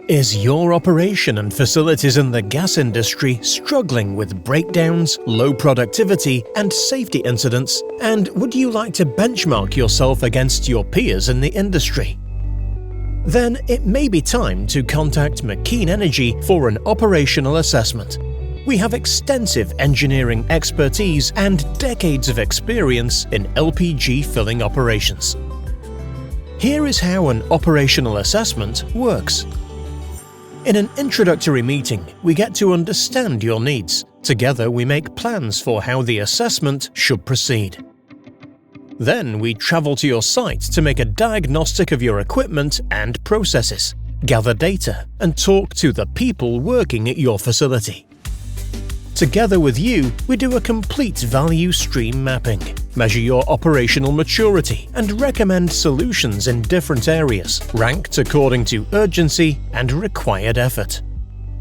Is your operation and facilities in the gas industry struggling with breakdowns, low productivity, and safety incidents? And would you like to benchmark yourself against your peers in the industry? Then it may be time to contact MAKEEN Energy for an operational assessment. We have extensive engineering expertise and decades of experience in LPG filling operations. Here is how an operational assessment works. In an introductory meeting, we get to understand your needs. Together, we make plans for how the assessment should proceed. Then we travel to your site to make a diagnostic of your equipment and processes, gather data, and talk to the people working at your facility. Together with you, we do a complete value stream mapping, measure your operational maturity, and recommend solutions in different areas, ranked according to urgency and required effort.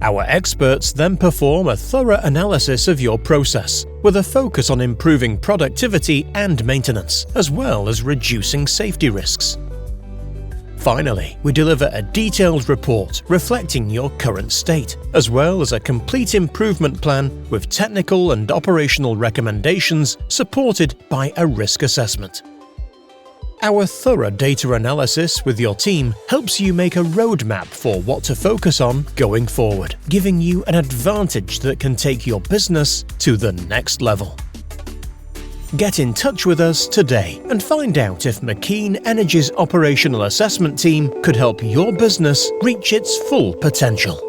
Our experts then perform a thorough analysis of your process, with a focus on improving productivity and maintenance, as well as reducing safety risks. Finally, we deliver a detailed report reflecting your current state, as well as a complete improvement plan with technical and operational recommendations supported by a risk assessment. Our thorough data analysis with your team helps you make a roadmap for what to focus on going forward, giving you an advantage that can take your business to the next level. Get in touch with us today and find out if MAKEEN Energy's operational assessment team could help your business reach its full potential.